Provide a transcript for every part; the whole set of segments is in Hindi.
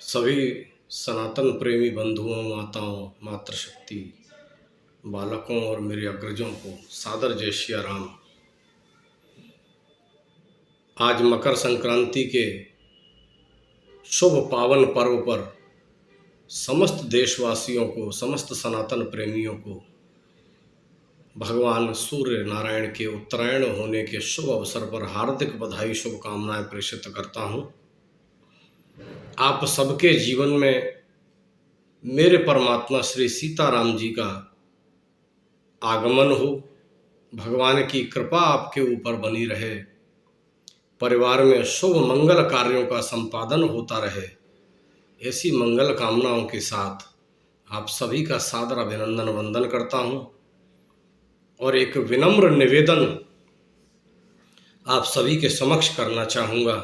सभी सनातन प्रेमी बंधुओं, माताओं, मातृशक्ति, बालकों और मेरे अग्रजों को सादर जय सिया राम। आज मकर संक्रांति के शुभ पावन पर्व पर समस्त देशवासियों को, समस्त सनातन प्रेमियों को भगवान सूर्य नारायण के उत्तरायण होने के शुभ अवसर पर हार्दिक बधाई, शुभकामनाएं प्रेषित करता हूं। आप सबके जीवन में मेरे परमात्मा श्री सीताराम जी का आगमन हो, भगवान की कृपा आपके ऊपर बनी रहे, परिवार में शुभ मंगल कार्यों का संपादन होता रहे, ऐसी मंगल कामनाओं के साथ आप सभी का सादर अभिनंदन वंदन करता हूं। और एक विनम्र निवेदन आप सभी के समक्ष करना चाहूँगा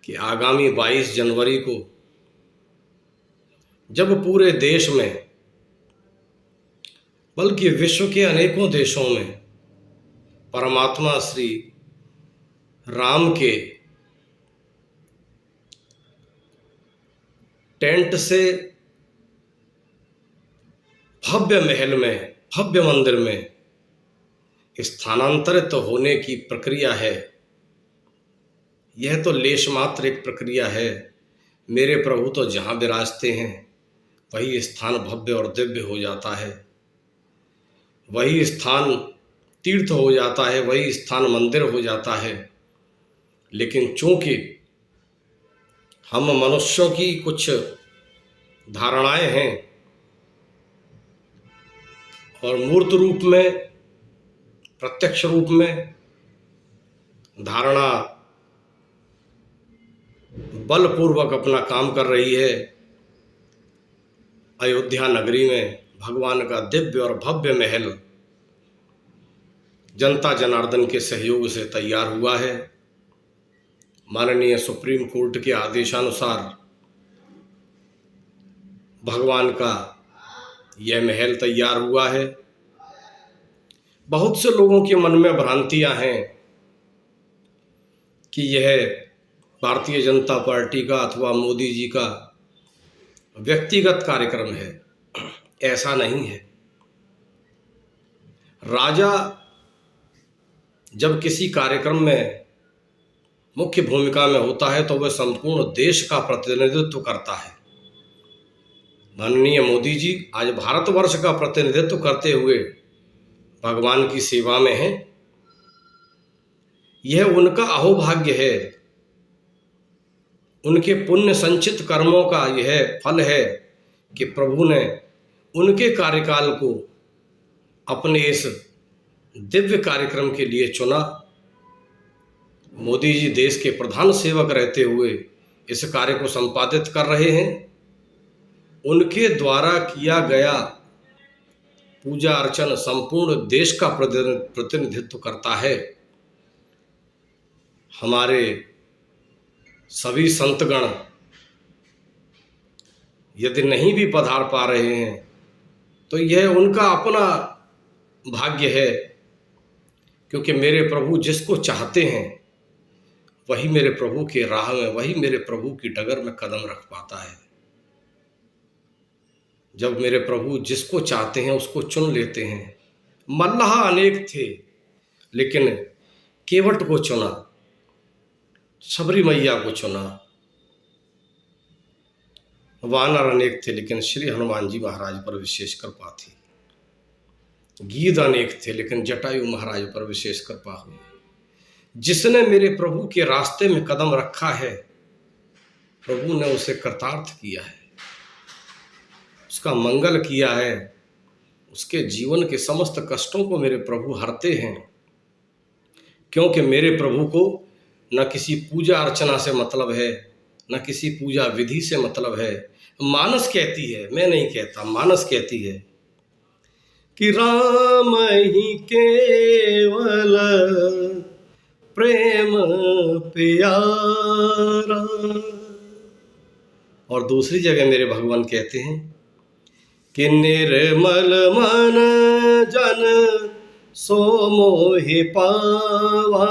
कि आगामी 22 जनवरी को जब पूरे देश में, बल्कि विश्व के अनेकों देशों में परमात्मा श्री राम के टेंट से भव्य महल में, भव्य मंदिर में स्थानांतरित होने की प्रक्रिया है, यह तो लेश मात्र एक प्रक्रिया है। मेरे प्रभु तो जहाँ विराजते हैं वही स्थान भव्य और दिव्य हो जाता है, वही स्थान तीर्थ हो जाता है, वही स्थान मंदिर हो जाता है। लेकिन चूंकि हम मनुष्यों की कुछ धारणाएं हैं और मूर्त रूप में, प्रत्यक्ष रूप में धारणा बलपूर्वक अपना काम कर रही है, अयोध्या नगरी में भगवान का दिव्य और भव्य महल जनता जनार्दन के सहयोग से तैयार हुआ है। माननीय सुप्रीम कोर्ट के आदेशानुसार भगवान का यह महल तैयार हुआ है। बहुत से लोगों के मन में भ्रांतियां हैं कि यह भारतीय जनता पार्टी का अथवा मोदी जी का व्यक्तिगत कार्यक्रम है। ऐसा नहीं है। राजा जब किसी कार्यक्रम में मुख्य भूमिका में होता है तो वह संपूर्ण देश का प्रतिनिधित्व करता है। माननीय मोदी जी आज भारतवर्ष का प्रतिनिधित्व करते हुए भगवान की सेवा में हैं। यह उनका अहोभाग्य है, उनके पुण्य संचित कर्मों का यह फल है कि प्रभु ने उनके कार्यकाल को अपने इस दिव्य कार्यक्रम के लिए चुना। मोदी जी देश के प्रधान सेवक रहते हुए इस कार्य को संपादित कर रहे हैं। उनके द्वारा किया गया पूजा अर्चन संपूर्ण देश का प्रतिनिधित्व करता है। हमारे सभी संतगण यदि नहीं भी पधार पा रहे हैं तो यह उनका अपना भाग्य है, क्योंकि मेरे प्रभु जिसको चाहते हैं वही मेरे प्रभु के राह में, वही मेरे प्रभु की डगर में कदम रख पाता है। जब मेरे प्रभु जिसको चाहते हैं उसको चुन लेते हैं। मल्लाह अनेक थे लेकिन केवट को चुना, शबरी मैया को चुना। वानर अनेक थे लेकिन श्री हनुमान जी महाराज पर विशेष कृपा थी। गीध अनेक थे लेकिन जटायु महाराज पर विशेष कृपा हुई। जिसने मेरे प्रभु के रास्ते में कदम रखा है प्रभु ने उसे कृतार्थ किया है, उसका मंगल किया है, उसके जीवन के समस्त कष्टों को मेरे प्रभु हरते हैं। क्योंकि मेरे प्रभु को न किसी पूजा अर्चना से मतलब है, न किसी पूजा विधि से मतलब है। मानस कहती है, मैं नहीं कहता, मानस कहती है कि राम ही केवल प्रेम प्यारा। और दूसरी जगह मेरे भगवान कहते हैं कि निर्मल मन जन सो मोहि पावा,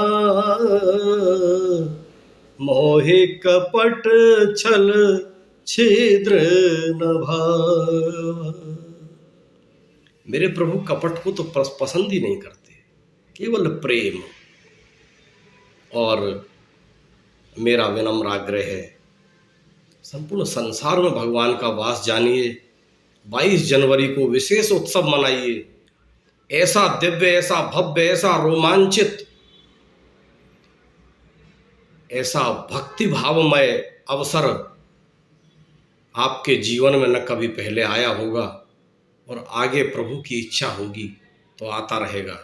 मोहे कपट छल छिद्र न भावा। मेरे प्रभु कपट को तो पसंद ही नहीं करते, केवल प्रेम। और मेरा विनम्र आग्रह है, संपूर्ण संसार में भगवान का वास जानिए। 22 जनवरी को विशेष उत्सव मनाइए, ऐसा दिव्य, ऐसा भव्य, ऐसा रोमांचित, ऐसा भक्ति भावमय अवसर आपके जीवन में न कभी पहले आया होगा, और आगे प्रभु की इच्छा होगी तो आता रहेगा।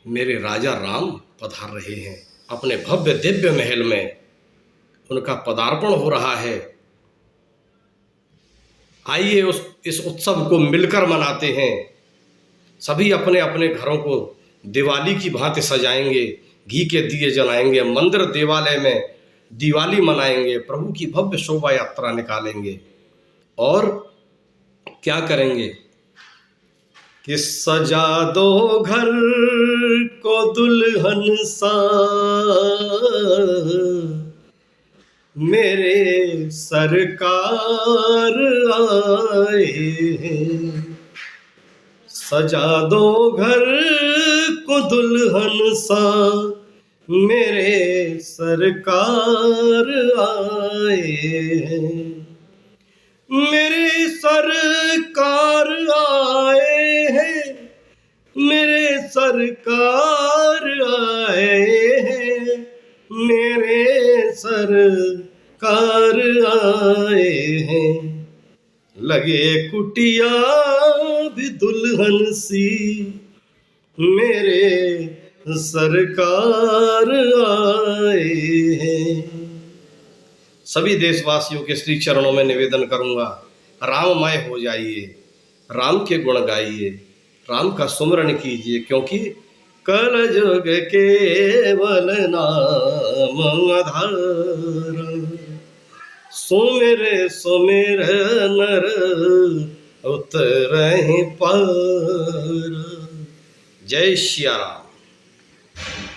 मेरे राजा राम पधार रहे हैं अपने भव्य दिव्य महल में, उनका पदार्पण हो रहा है। आइए इस उत्सव को मिलकर मनाते हैं। सभी अपने अपने घरों को दिवाली की भांति सजाएंगे, घी के दिए जलाएंगे, मंदिर देवालय में दिवाली मनाएंगे, प्रभु की भव्य शोभा यात्रा निकालेंगे। और क्या करेंगे कि सजा दो घर को दुल्हन सा, मेरे सरकार आए हैं। सजा दो घर को दुल्हन सा, मेरे सरकार आए हैं। मेरे सरकार आए हैं, मेरे सरकार आए हैं, मेरे सरकार आए हैं। लगे कुटिया भी दुल्हन सी, मेरे सरकार आए हैं। सभी देशवासियों के श्री चरणों में निवेदन करूंगा, राममय हो जाइए, राम के गुण गाइए, राम का सुमरण कीजिए, क्योंकि कल जुग केवल नाम आधार। सुमिर सुमिर नर उतरहि पार। जय श्री राम।